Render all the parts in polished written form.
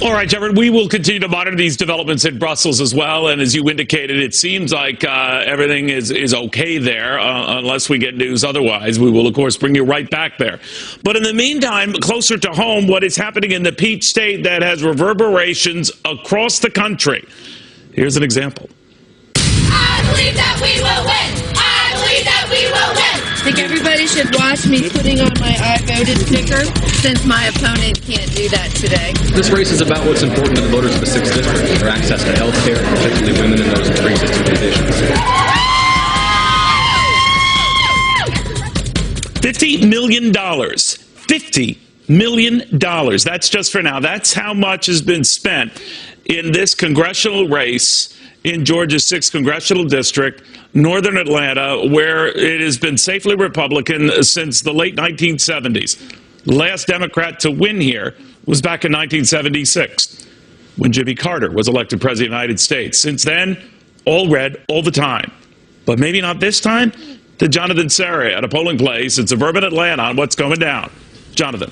All right, Jeffrey, we will continue to monitor these developments in Brussels as well. And as you indicated, it seems like everything is okay there, unless we get news otherwise. We will, of course, bring you right back there. But in the meantime, closer to home, what is happening in the Peach State that has reverberations across the country. Here's an example. I believe that we will win. I believe that we will win. I think everybody should watch me putting on my I voted sticker, since my opponent can't do that today. This race is about what's important to the voters of the 6th District, their access to health care, particularly women and those with pre-existing conditions. $50 million. $50 million. That's just for now. That's how much has been spent in this congressional race in Georgia's 6th congressional district, northern Atlanta, where it has been safely Republican since the late 1970s. The last Democrat to win here was back in 1976, when Jimmy Carter was elected president of the United States. Since then, all red all the time. But maybe not this time? To Jonathan Serra at a polling place in suburban Atlanta on what's going down. Jonathan.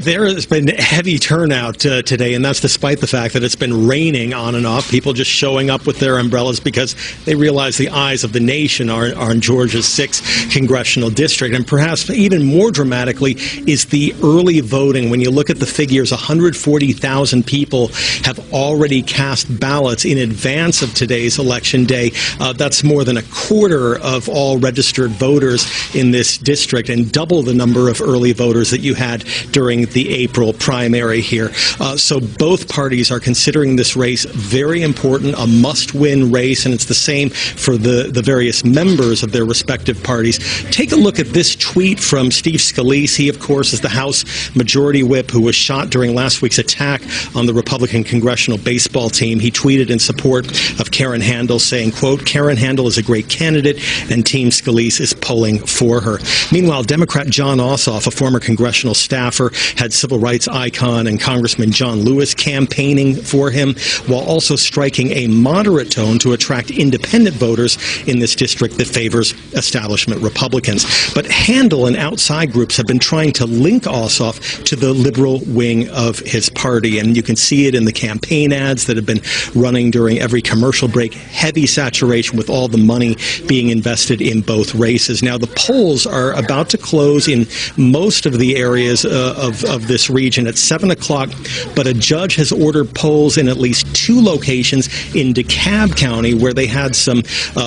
There has been heavy turnout today, and that's despite the fact that it's been raining on and off. People just showing up with their umbrellas because they realize the eyes of the nation are in Georgia's 6th congressional district. And perhaps even more dramatically is the early voting. When you look at the figures, 140,000 people have already cast ballots in advance of today's election day. That's more than a quarter of all registered voters in this district, and double the number of early voters that you had during the April primary here. So both parties are considering this race very important, a must-win race, and it's the same for the various members of their respective parties. Take a look at this tweet from Steve Scalise. He, of course, is the House Majority Whip who was shot during last week's attack on the Republican congressional baseball team. He tweeted in support of Karen Handel, saying, quote, "Karen Handel is a great candidate, and Team Scalise is polling for her." Meanwhile, Democrat Jon Ossoff, a former congressional staffer, had civil rights icon and Congressman John Lewis campaigning for him, while also striking a moderate tone to attract independent voters in this district that favors establishment Republicans. But Handel and outside groups have been trying to link Ossoff to the liberal wing of his party, and you can see it in the campaign ads that have been running during every commercial break. Heavy saturation with all the money being invested in both races. Now, the polls are about to close in most of the areas of this region at 7 o'clock, but a judge has ordered polls in at least 2 locations in DeKalb County where they had some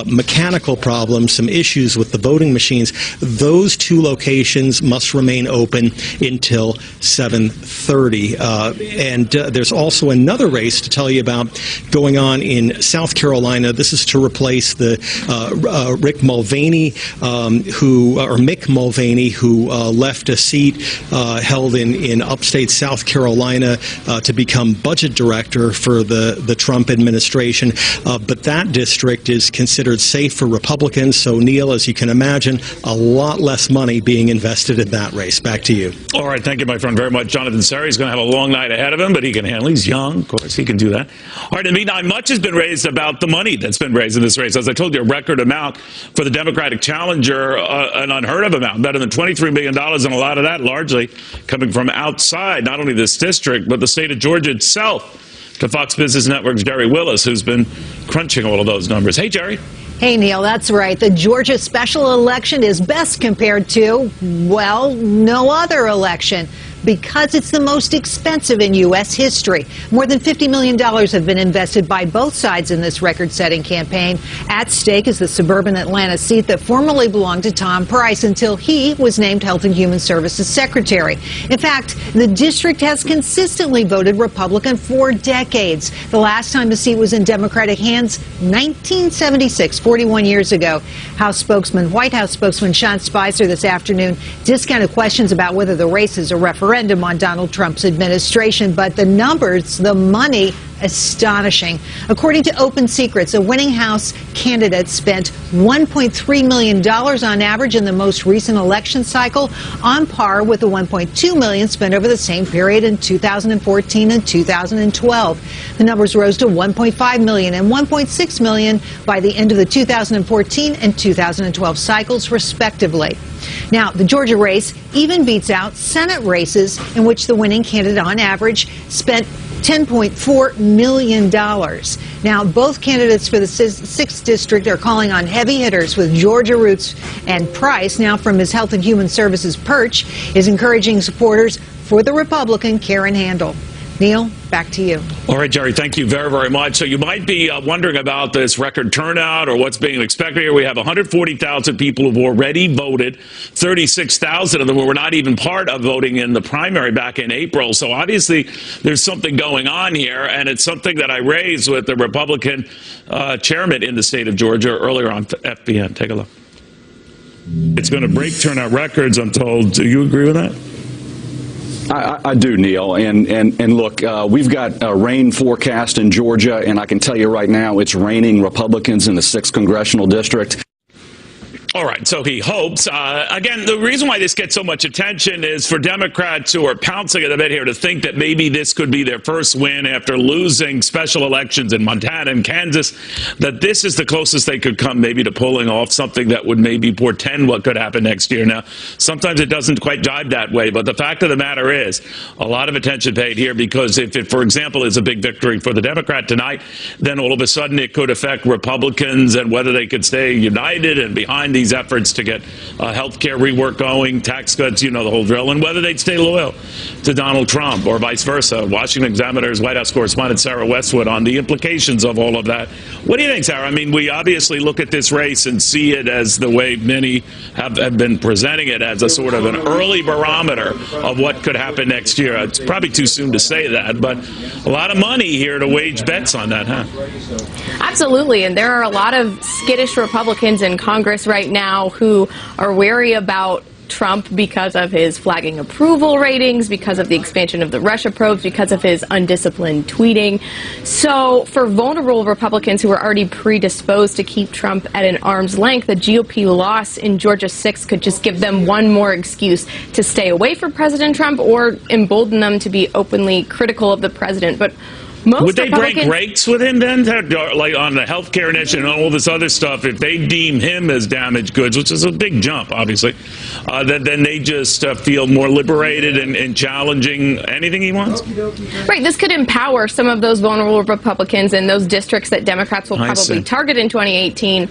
mechanical problems, some issues with the voting machines. Those 2 locations must remain open until 7:30. And there's also another race to tell you about going on in South Carolina. This is to replace the Mick Mulvaney, who left a seat held in upstate South Carolina to become budget director for the Trump administration. But that district is considered safe for Republicans. So, Neil, as you can imagine, a lot less money being invested in that race. Back to you. All right. Thank you, my friend, very much. Jonathan Serra, he's going to have a long night ahead of him, but he can handle it. He's young. Of course, he can do that. All right. In the meantime, much has been raised about the money that's been raised in this race. As I told you, a record amount for the Democratic challenger, an unheard of amount, better than $23 million, and a lot of that largely coming from outside, not only this district, but the state of Georgia itself. To Fox Business Network's Jerry Willis, who's been crunching all of those numbers. Hey, Jerry. Hey, Neil, that's right. The Georgia special election is best compared to, well, no other election, because it's the most expensive in U.S. history. More than $50 million have been invested by both sides in this record-setting campaign. At stake is the suburban Atlanta seat that formerly belonged to Tom Price until he was named Health and Human Services Secretary. In fact, the district has consistently voted Republican for decades. The last time the seat was in Democratic hands, 1976, 41 years ago. White House spokesman Sean Spicer this afternoon discounted questions about whether the race is a referendum on Donald Trump's administration, but the numbers, the money, astonishing. According to Open Secrets, a winning House candidate spent $1.3 million on average in the most recent election cycle, on par with the $1.2 million spent over the same period in 2014 and 2012. The numbers rose to $1.5 million and $1.6 million by the end of the 2014 and 2012 cycles, respectively. Now, the Georgia race even beats out Senate races in which the winning candidate on average spent $10.4 million. Now, both candidates for the 6th District are calling on heavy hitters with Georgia roots, and Price, now from his Health and Human Services perch, is encouraging supporters for the Republican Karen Handel. Neil, back to you. All right, Jerry, thank you very, very much. So you might be wondering about this record turnout or what's being expected here. We have 140,000 people who've already voted. 36,000 of them were not even part of voting in the primary back in April. So obviously there's something going on here, and it's something that I raised with the Republican chairman in the state of Georgia earlier on FBN. Take a look. It's going to break turnout records, I'm told. Do you agree with that? I do, Neil, and look, we've got a rain forecast in Georgia, and I can tell you right now it's raining Republicans in the 6th congressional district. All right, so he hopes. Again, the reason why this gets so much attention is for Democrats who are pouncing at the bit here to think that maybe this could be their first win after losing special elections in Montana and Kansas, that this is the closest they could come maybe to pulling off something that would maybe portend what could happen next year. Now, sometimes it doesn't quite jibe that way, but the fact of the matter is a lot of attention paid here, because if it, for example, is a big victory for the Democrat tonight, then all of a sudden it could affect Republicans and whether they could stay united and behind these efforts to get health care rework going, tax cuts, you know the whole drill, and whether they'd stay loyal to Donald Trump or vice versa. Washington Examiner's White House correspondent Sarah Westwood on the implications of all of that. What do you think, Sarah? I mean, we obviously look at this race and see it as the way many have been presenting it, as a sort of an early barometer of what could happen next year. It's probably too soon to say that, but a lot of money here to wage bets on that, huh? Absolutely, and there are a lot of skittish Republicans in Congress right now who are wary about Trump because of his flagging approval ratings, because of the expansion of the Russia probes, because of his undisciplined tweeting. So for vulnerable Republicans who are already predisposed to keep Trump at an arm's length, the GOP loss in Georgia 6 could just give them one more excuse to stay away from President Trump or embolden them to be openly critical of the president. But would they break ranks with him then, like on the health care initiative and all this other stuff? If they deem him as damaged goods, which is a big jump, obviously, then they just feel more liberated and challenging anything he wants? Right. This could empower some of those vulnerable Republicans in those districts that Democrats will probably target in 2018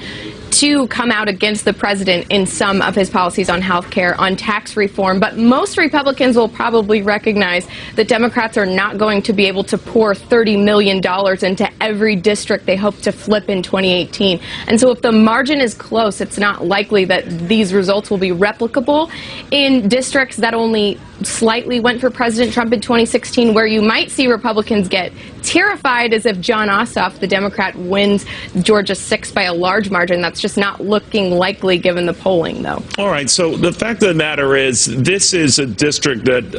to come out against the president in some of his policies on health care, on tax reform. But most Republicans will probably recognize that Democrats are not going to be able to pour $30 million into every district they hope to flip in 2018. And so if the margin is close, it's not likely that these results will be replicable in districts that only slightly went for President Trump in 2016. Where you might see Republicans get terrified is if Jon Ossoff, the Democrat, wins Georgia 6 by a large margin. That's just not looking likely given the polling, though. All right, so the fact of the matter is this is a district that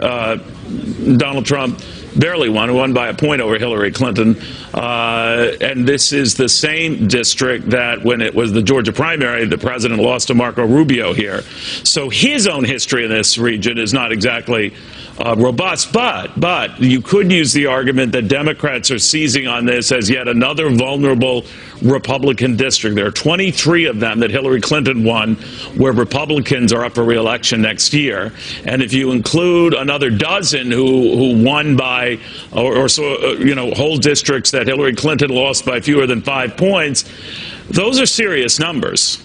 Donald Trump barely won by a point over Hillary Clinton. And this is the same district that when it was the Georgia primary, the president lost to Marco Rubio here. So his own history in this region is not exactly robust, but you could use the argument that Democrats are seizing on this as yet another vulnerable Republican district. There are 23 of them that Hillary Clinton won where Republicans are up for re-election next year. And if you include another dozen who won by, or whole districts that Hillary Clinton lost by fewer than 5 points, those are serious numbers.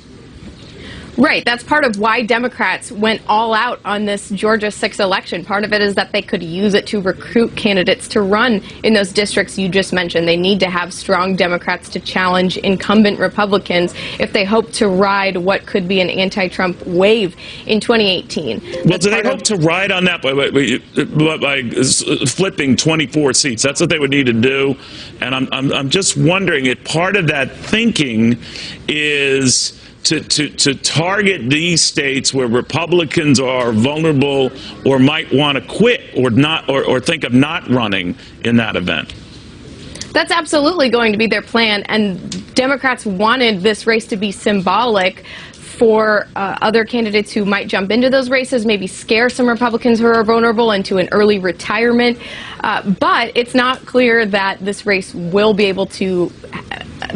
Right. That's part of why Democrats went all out on this Georgia 6 election. Part of it is that they could use it to recruit candidates to run in those districts you just mentioned. They need to have strong Democrats to challenge incumbent Republicans if they hope to ride what could be an anti-Trump wave in 2018. Well, do they hope to ride on that by flipping 24 seats? That's what they would need to do. And I'm just wondering if part of that thinking is to target these states where Republicans are vulnerable or might want to quit or not, or think of not running in that event. That's absolutely going to be their plan, and Democrats wanted this race to be symbolic for other candidates who might jump into those races, maybe scare some Republicans who are vulnerable into an early retirement. But it's not clear that this race will be able to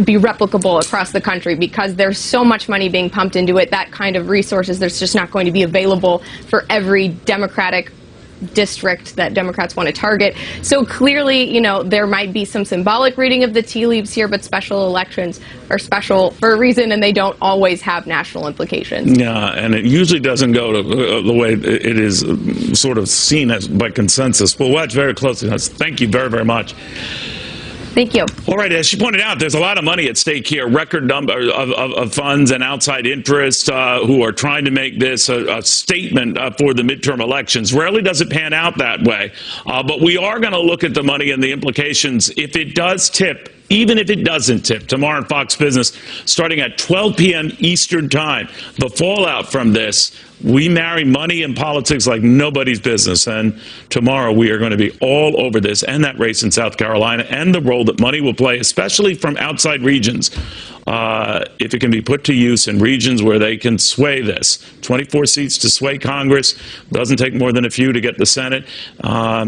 be replicable across the country because there's so much money being pumped into it. That kind of resources, there's just not going to be available for every Democratic district that Democrats want to target. So clearly, you know, there might be some symbolic reading of the tea leaves here, but special elections are special for a reason, and they don't always have national implications. Yeah, and it usually doesn't go to the way it is sort of seen as by consensus. We'll watch very closely. Thank you very, very much. Thank you. All right, as she pointed out, there's a lot of money at stake here, record number of funds and outside interests who are trying to make this a statement for the midterm elections. Rarely does it pan out that way, but we are going to look at the money and the implications if it does tip. Even if it doesn't tip, tomorrow on Fox Business, starting at 12 p.m. Eastern Time, the fallout from this, we marry money and politics like nobody's business. And tomorrow we are going to be all over this and that race in South Carolina and the role that money will play, especially from outside regions, if it can be put to use in regions where they can sway this. 24 seats to sway Congress. Doesn't take more than a few to get the Senate.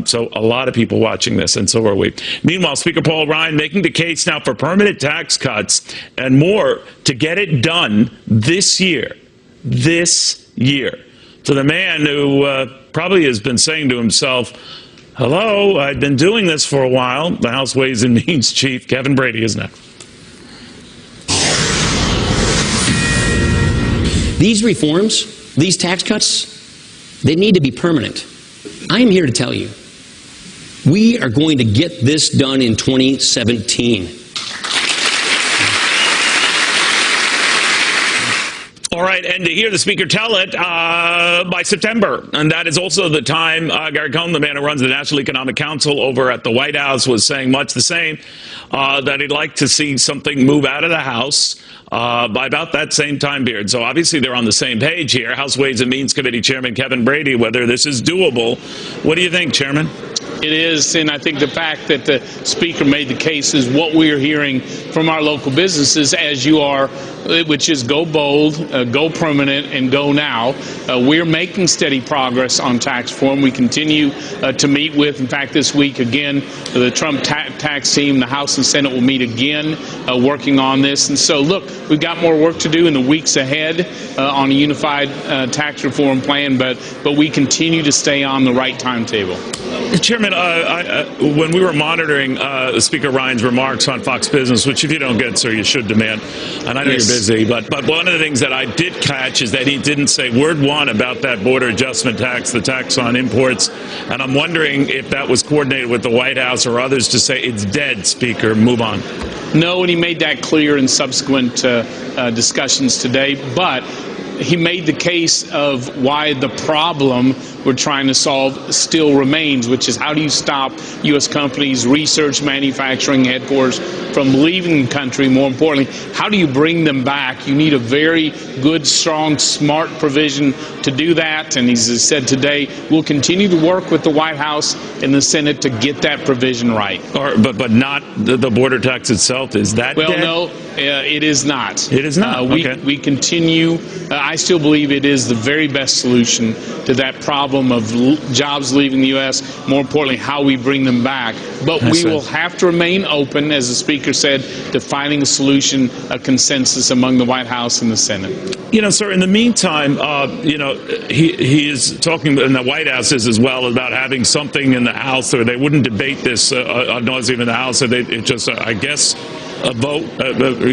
So a lot of people watching this, and so are we. Meanwhile, Speaker Paul Ryan making the case now for permanent tax cuts and more to get it done this year. This year. To the man who probably has been saying to himself, hello, I've been doing this for a while. The House Ways and Means Chief, Kevin Brady, is next. These reforms, these tax cuts, they need to be permanent. I am here to tell you, we are going to get this done in 2017. All right, and to hear the Speaker tell it by September. And that is also the time Gary Cohn, the man who runs the National Economic Council over at the White House, was saying much the same, that he'd like to see something move out of the House by about that same time period. So obviously they're on the same page here. House Ways and Means Committee Chairman Kevin Brady, whether this is doable. What do you think, Chairman? It is, and I think the fact that the Speaker made the case is what we are hearing from our local businesses, as you are, which is go bold, go permanent, and go now. We're making steady progress on tax reform. We continue to meet with, in fact, this week again, the Trump tax team, the House and Senate will meet again working on this. And so, look, we've got more work to do in the weeks ahead on a unified tax reform plan, but we continue to stay on the right timetable. Chairman, when we were monitoring Speaker Ryan's remarks on Fox Business, which if you don't get, sir, you should demand, and I know you're busy, but one of the things that I did catch is that he didn't say word one about that border adjustment tax, the tax on imports, and I'm wondering if that was coordinated with the White House or others to say it's dead, Speaker, move on. No, and he made that clear in subsequent discussions today, but he made the case of why the problem we're trying to solve still remains, which is how do you stop U.S. companies, research, manufacturing headquarters from leaving the country? More importantly, how do you bring them back? You need a very good, strong, smart provision to do that. And as I said today, we'll continue to work with the White House and the Senate to get that provision right. But not the border tax itself? Is that well, dead? No, it is not. It is not. Okay. We continue. I still believe it is the very best solution to that problem of jobs leaving the U.S., more importantly, how we bring them back. But we will have to remain open, as the Speaker said, to finding a solution, a consensus among the White House and the Senate. You know, sir, in the meantime, you know, he is talking, and the White House is as well, about having something in the House, or they wouldn't debate this ad nauseum in the House, so it just, I guess, a vote.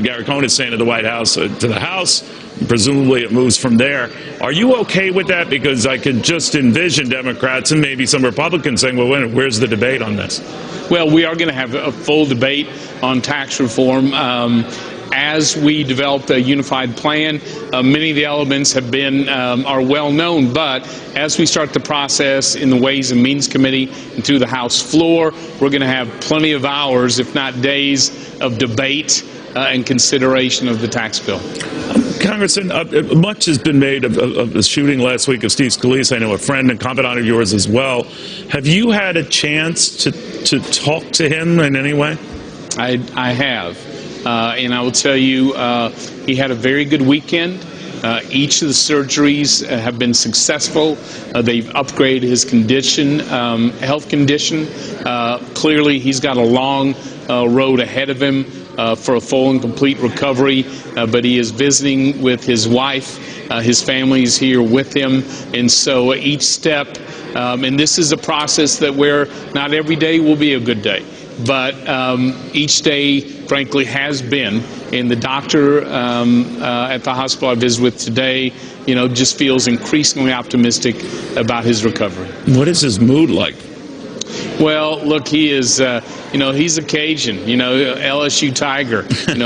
Gary Cohn is saying to the White House, to the House. Presumably it moves from there. Are you okay with that? Because I could just envision Democrats and maybe some Republicans saying, well, where's the debate on this? Well, we are going to have a full debate on tax reform. As we develop a unified plan, many of the elements have been are well known, but as we start the process in the Ways and Means Committee and through the House floor, we're going to have plenty of hours, if not days, of debate and consideration of the tax bill. Congressman, much has been made of the shooting last week of Steve Scalise. I know a friend and confidant of yours as well. Have you had a chance to talk to him in any way? I have. And I will tell you, he had a very good weekend. Each of the surgeries have been successful. They've upgraded his condition, health condition. Clearly, he's got a long road ahead of him for a full and complete recovery, but he is visiting with his wife. His family is here with him, and so each step, and this is a process that where not every day will be a good day, but each day, frankly, has been. And the doctor at the hospital I visited with today, just feels increasingly optimistic about his recovery. What is his mood like? Well, look, he is, he's a Cajun, LSU Tiger.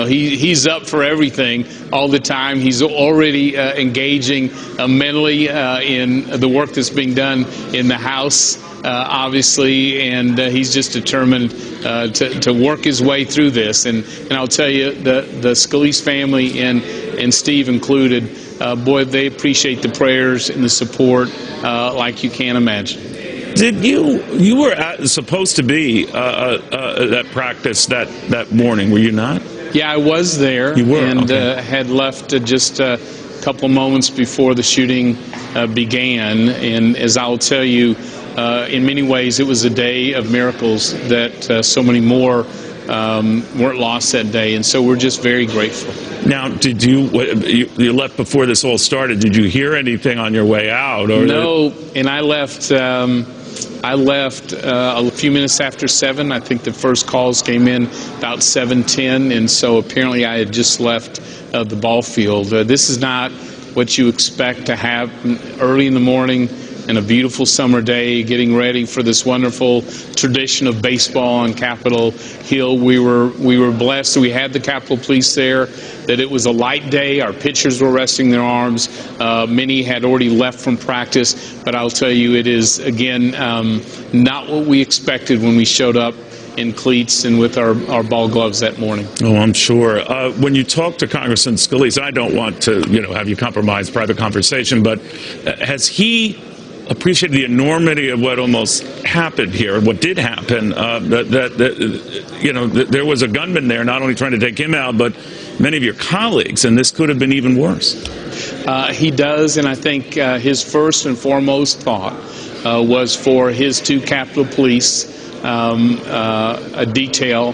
He's up for everything all the time. He's already engaging mentally in the work that's being done in the House, obviously, and he's just determined to work his way through this. And I'll tell you, the Scalise family and Steve included, boy, they appreciate the prayers and the support like you can't imagine. Did you were supposed to be at practice that morning, were you not? Yeah, I was there. You were, and okay. Had left just a couple moments before the shooting began. And as I'll tell you, in many ways, it was a day of miracles that so many more weren't lost that day, and so we're just very grateful. Now, did you left before this all started? Did you hear anything on your way out? Or no, and I left. I left a few minutes after 7. I think the first calls came in about 7:10, and so apparently I had just left the ball field. This is not what you expect to happen early in the morning and a beautiful summer day, getting ready for this wonderful tradition of baseball on Capitol Hill. We were blessed that we had the Capitol Police there, that it was a light day. Our pitchers were resting their arms. Many had already left from practice, but I'll tell you, it is, again, not what we expected when we showed up in cleats and with our ball gloves that morning. Oh, I'm sure. When you talk to Congressman Scalise, I don't want to, have you compromise private conversation, but has he appreciated the enormity of what almost happened here, what did happen, there was a gunman there not only trying to take him out, but many of your colleagues, and this could have been even worse. He does, and I think his first and foremost thought was for his 2 Capitol Police a detail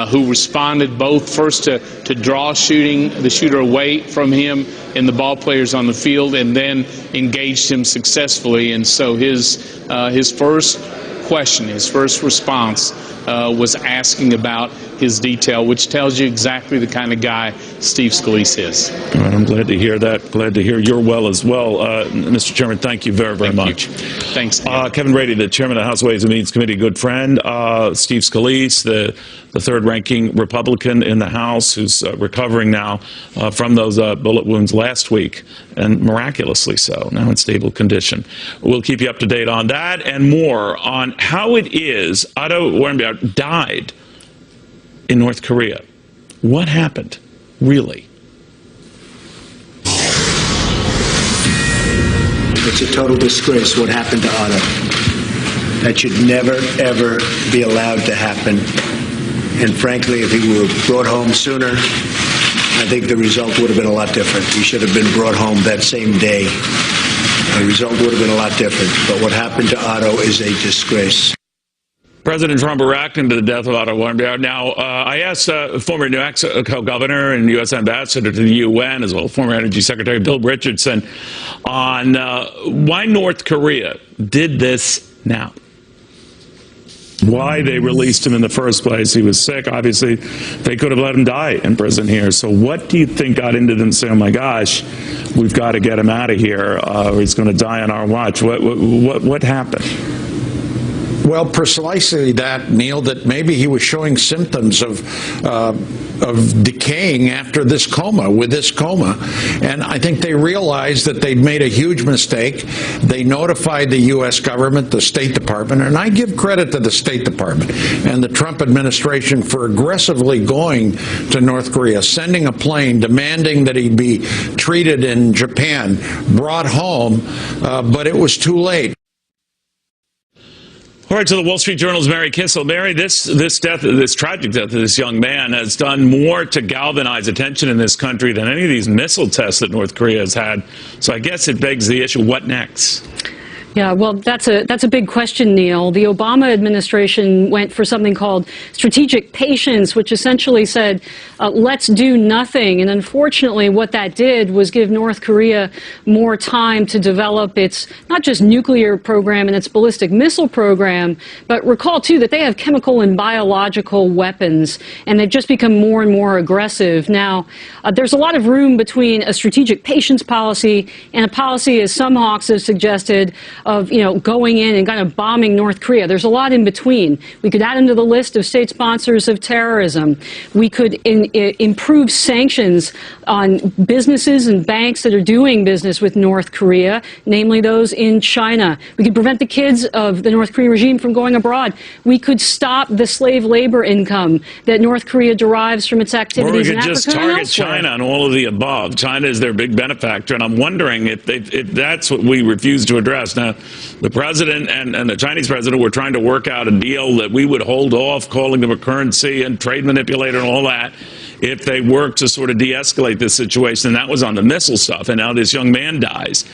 who responded both first to draw the shooter away from him and the ball players on the field, and then engaged him successfully. And so his first question, his first response was asking about his detail, which tells you exactly the kind of guy Steve Scalise is. All right, I'm glad to hear that. Glad to hear you're well as well. Mr. Chairman, thank you very, very much. Thanks. Kevin Brady, the chairman of the House Ways and Means Committee, good friend. Steve Scalise, the third-ranking Republican in the House, who's recovering now from those bullet wounds last week, and miraculously so, now in stable condition. We'll keep you up to date on that and more on how it is Otto Warmbier died in North Korea. What happened, really? It's a total disgrace what happened to Otto. That should never, ever be allowed to happen. And frankly, if he were brought home sooner, I think the result would have been a lot different. He should have been brought home that same day. The result would have been a lot different. But what happened to Otto is a disgrace. President Trump reacting to the death of Otto Warmbier. Now, I asked former New Mexico governor and U.S. ambassador to the UN, as well as former Energy Secretary Bill Richardson, on why North Korea did this now. Why they released him in the first place. He was sick. Obviously, they could have let him die in prison here. So what do you think got into them saying, oh my gosh, we've got to get him out of here, or he's going to die on our watch? What happened? Well, precisely that, Neil, that maybe he was showing symptoms of decaying after this coma, And I think they realized that they'd made a huge mistake. They notified the U.S. government, the State Department, and I give credit to the State Department and the Trump administration for aggressively going to North Korea, sending a plane, demanding that he be treated in Japan, brought home, but it was too late. All right, to the Wall Street Journal's Mary Kissel. Mary, this tragic death of this young man has done more to galvanize attention in this country than any of these missile tests that North Korea has had. So I guess it begs the issue, what next? Yeah, well, that's a big question, Neil. The Obama administration went for something called strategic patience, which essentially said, let's do nothing. And unfortunately, what that did was give North Korea more time to develop its not just nuclear program and its ballistic missile program, but recall, too, that they have chemical and biological weapons, and they've just become more and more aggressive. Now, there's a lot of room between a strategic patience policy and a policy, as some hawks have suggested, of, going in and kind of bombing North Korea. There's a lot in between. We could add them to the list of state sponsors of terrorism. We could improve sanctions on businesses and banks that are doing business with North Korea, namely those in China. We could prevent the kids of the North Korean regime from going abroad. We could stop the slave labor income that North Korea derives from its activities in Africa. Or we could just target China on all of the above. China is their big benefactor, and I'm wondering if that's what we refuse to address. Now, the president and the Chinese president were trying to work out a deal that we would hold off calling them a currency and trade manipulator and all that if they work to sort of de-escalate this situation. And that was on the missile stuff. And now this young man dies.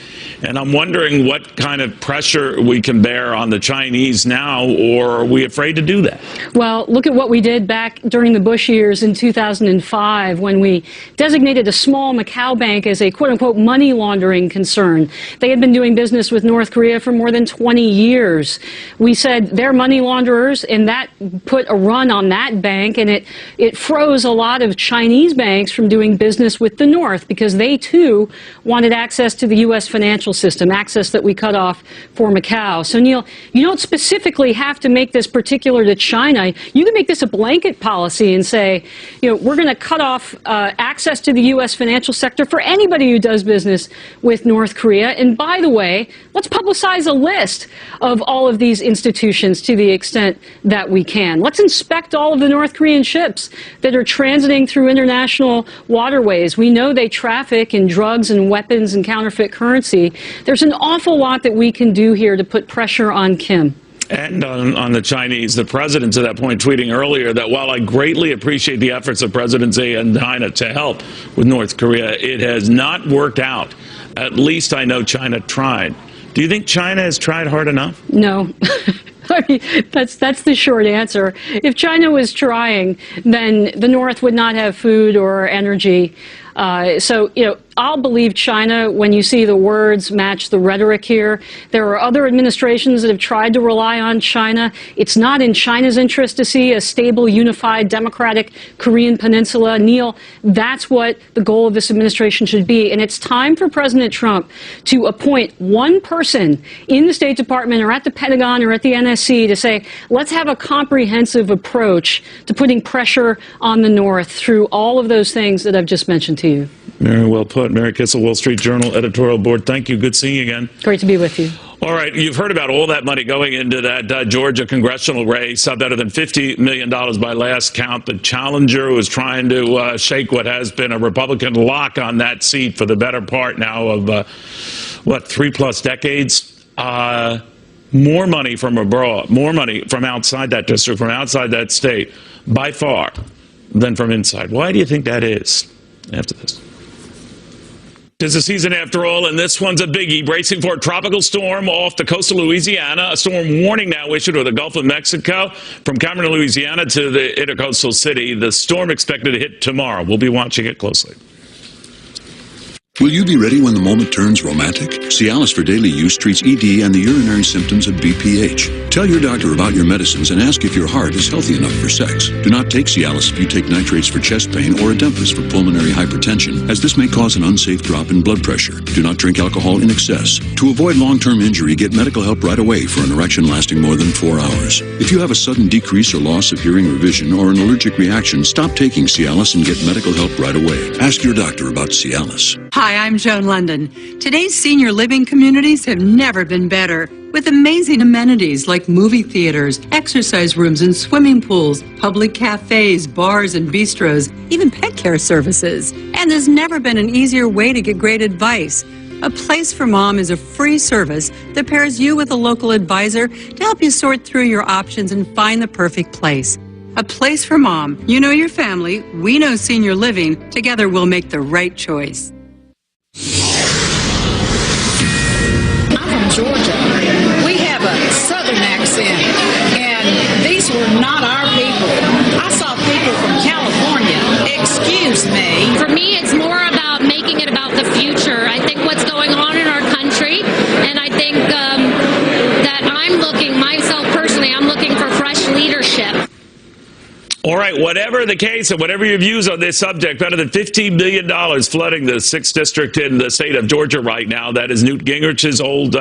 And I'm wondering what kind of pressure we can bear on the Chinese now, or are we afraid to do that? Well, look at what we did back during the Bush years in 2005 when we designated a small Macau bank as a quote-unquote money laundering concern. They had been doing business with North Korea for more than 20 years. We said they're money launderers, and that put a run on that bank, and it froze a lot of Chinese banks from doing business with the North because they, too, wanted access to the U.S. financial system, access that we cut off for Macau. So, Neil, you don't specifically have to make this particular to China. You can make this a blanket policy and say, we're going to cut off access to the U.S. financial sector for anybody who does business with North Korea. And by the way, let's publicize a list of all of these institutions to the extent that we can. Let's inspect all of the North Korean ships that are transiting through international waterways. We know they traffic in drugs and weapons and counterfeit currency. There's an awful lot that we can do here to put pressure on Kim. And on the Chinese, the president to that point tweeting earlier that while I greatly appreciate the efforts of President Xi and China to help with North Korea, it has not worked out. At least I know China tried. Do you think China has tried hard enough? No. I mean, that's the short answer. If China was trying, then the North would not have food or energy. So, I'll believe China when you see the words match the rhetoric here. There are other administrations that have tried to rely on China. It's not in China's interest to see a stable, unified, democratic Korean peninsula. Neil, that's what the goal of this administration should be. And it's time for President Trump to appoint one person in the State Department or at the Pentagon or at the NSC to say, let's have a comprehensive approach to putting pressure on the North through all of those things that I've just mentioned to you. Very well put. Mary Kissel, Wall Street Journal editorial board. Thank you. Good seeing you again. Great to be with you. All right. You've heard about all that money going into that Georgia congressional race, better than $50 million by last count. The challenger was trying to shake what has been a Republican lock on that seat for the better part now of, 3+ decades. More money from abroad, more money from outside that district, from outside that state, by far, than from inside. Why do you think that is? After this. Tis the season after all, and this one's a biggie. Bracing for a tropical storm off the coast of Louisiana. A storm warning now issued over the Gulf of Mexico from Cameron, Louisiana to the intercoastal city. The storm expected to hit tomorrow. We'll be watching it closely. Will you be ready when the moment turns romantic? Cialis for daily use treats ED and the urinary symptoms of BPH. Tell your doctor about your medicines and ask if your heart is healthy enough for sex. Do not take Cialis if you take nitrates for chest pain or Adempas for pulmonary hypertension, as this may cause an unsafe drop in blood pressure. Do not drink alcohol in excess. To avoid long-term injury, get medical help right away for an erection lasting more than 4 hours. If you have a sudden decrease or loss of hearing or vision or an allergic reaction, stop taking Cialis and get medical help right away. Ask your doctor about Cialis. Hi, I'm Joan London. Today's senior living communities have never been better, with amazing amenities like movie theaters, exercise rooms and swimming pools, public cafes, bars and bistros, even pet care services. And there's never been an easier way to get great advice. A Place for Mom is a free service that pairs you with a local advisor to help you sort through your options and find the perfect place. A Place for Mom. You know your family. We know senior living. Together we'll make the right choice. I'm from Georgia. We have a southern accent, and these were not our people. I saw people from California. Excuse me. For me, it's more about making it about the future. I think what's going on in our country, and I think that I'm looking, myself personally, I'm looking for fresh leadership. All right, whatever the case and whatever your views on this subject, better than $15 million flooding the 6th district in the state of Georgia right now. That is Newt Gingrich's old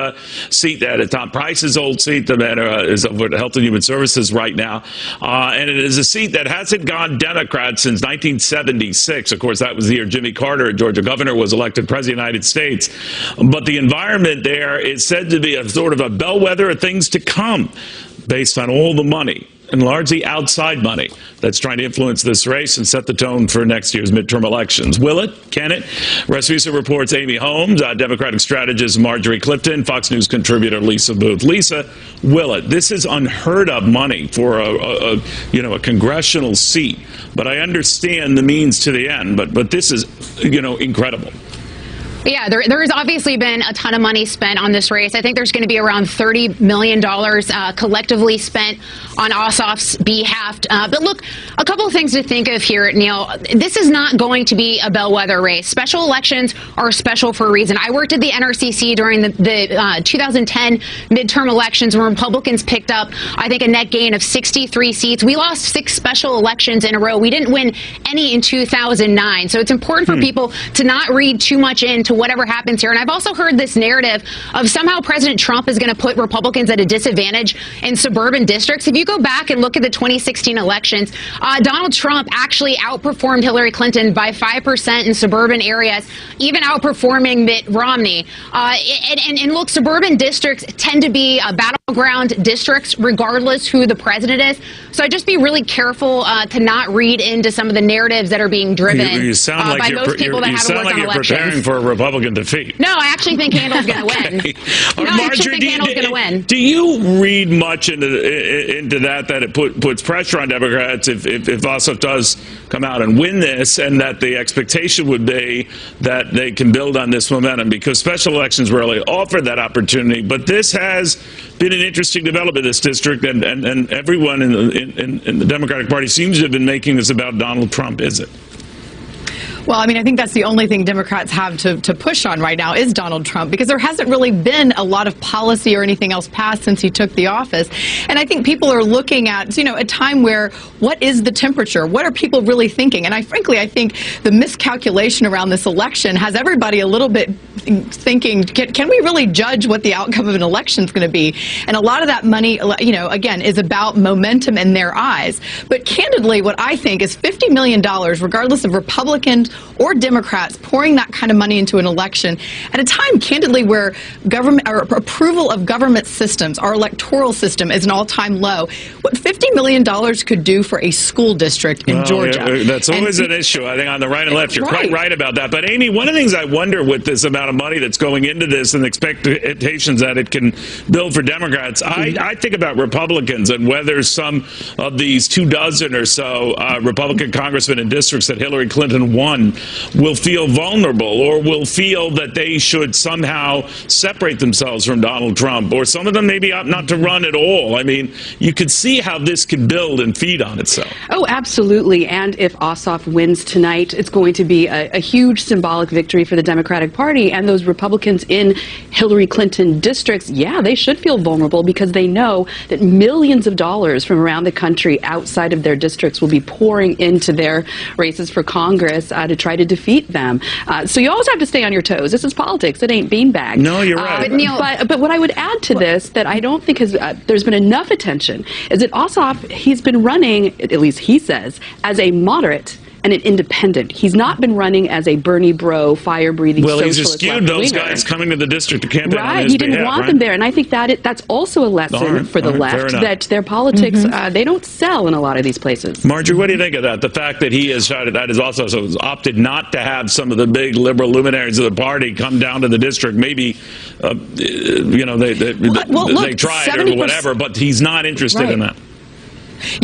seat. That is Tom Price's old seat. The man is over at Health and Human Services right now. And it is a seat that hasn't gone Democrat since 1976. Of course, that was the year Jimmy Carter, Georgia governor, was elected president of the United States. But the environment there is said to be a sort of a bellwether of things to come based on all the money, and largely outside money, that's trying to influence this race and set the tone for next year's midterm elections. Will it? Can it? Respucia reports Amy Holmes, Democratic strategist Marjorie Clifton, Fox News contributor Lisa Booth. Lisa, will it? This is unheard of money for a congressional seat, but I understand the means to the end. But this is incredible. Yeah, there has obviously been a ton of money spent on this race. I think there's going to be around $30 million collectively spent on Ossoff's behalf. But look, a couple of things to think of here, Neil. This is not going to be a bellwether race. Special elections are special for a reason. I worked at the NRCC during the 2010 midterm elections when Republicans picked up, I think, a net gain of 63 seats. We lost 6 special elections in a row. We didn't win any in 2009. So it's important for people to not read too much into whatever happens here. And I've also heard this narrative of somehow President Trump is going to put Republicans at a disadvantage in suburban districts. If you go back and look at the 2016 elections, Donald Trump actually outperformed Hillary Clinton by 5% in suburban areas, even outperforming Mitt Romney. And look, suburban districts tend to be battleground districts, regardless who the president is. So I'd just be really careful to not read into some of the narratives that are being driven by most people that haven't worked on elections. Preparing for a Republican defeat. No, I actually think Handel's going to win. No, I actually think Handel's going to win. Do you read much into that it puts pressure on Democrats if Ossoff does come out and win this, and that the expectation would be that they can build on this momentum, because special elections rarely offer that opportunity. But this has been an interesting development in this district, and everyone in the Democratic Party seems to have been making this about Donald Trump, is it? Well, I mean, I think that's the only thing Democrats have to push on right now is Donald Trump, because there hasn't really been a lot of policy or anything else passed since he took the office. And I think people are looking at, a time where what is the temperature? What are people really thinking? And frankly, I think the miscalculation around this election has everybody a little bit thinking, can we really judge what the outcome of an election is going to be? And a lot of that money, again, is about momentum in their eyes. But candidly, what I think is $50 million, regardless of Republicans or Democrats, pouring that kind of money into an election at a time, candidly, where government or approval of government systems, our electoral system, is an all-time low. What $50 million could do for a school district in Georgia? Yeah, that's always an issue, I think, on the right and left. You're quite right about that. But, Amy, one of the things I wonder with this amount of money that's going into this and the expectations that it can build for Democrats, I think about Republicans and whether some of these 24 or so Republican congressmen in districts that Hillary Clinton won will feel vulnerable, or will feel that they should somehow separate themselves from Donald Trump, or some of them maybe opt not to run at all. I mean, you could see how this could build and feed on itself. Oh, absolutely. And if Ossoff wins tonight, it's going to be a huge symbolic victory for the Democratic Party. And those Republicans in Hillary Clinton districts, yeah, they should feel vulnerable, because they know that millions of dollars from around the country outside of their districts will be pouring into their races for Congress to try to defeat them. So you always have to stay on your toes. This is politics. It ain't beanbag. No, you're right. But what I would add to this that I don't think there's been enough attention is that Ossoff, he's been running, at least he says, as a moderate and an independent. He's not been running as a Bernie bro, fire-breathing Well, he's socialist eschewed those left-winger. guys coming to the district to campaign on Right, his he didn't behalf, want right? them there, and I think that's also a lesson for the fair left, enough. that their politics, they don't sell in a lot of these places. Marjorie, what do you think of that? The fact that he has also opted not to have some of the big liberal luminaries of the party come down to the district. Maybe, they tried or 70%. whatever, but he's not interested in Right. that. Yeah.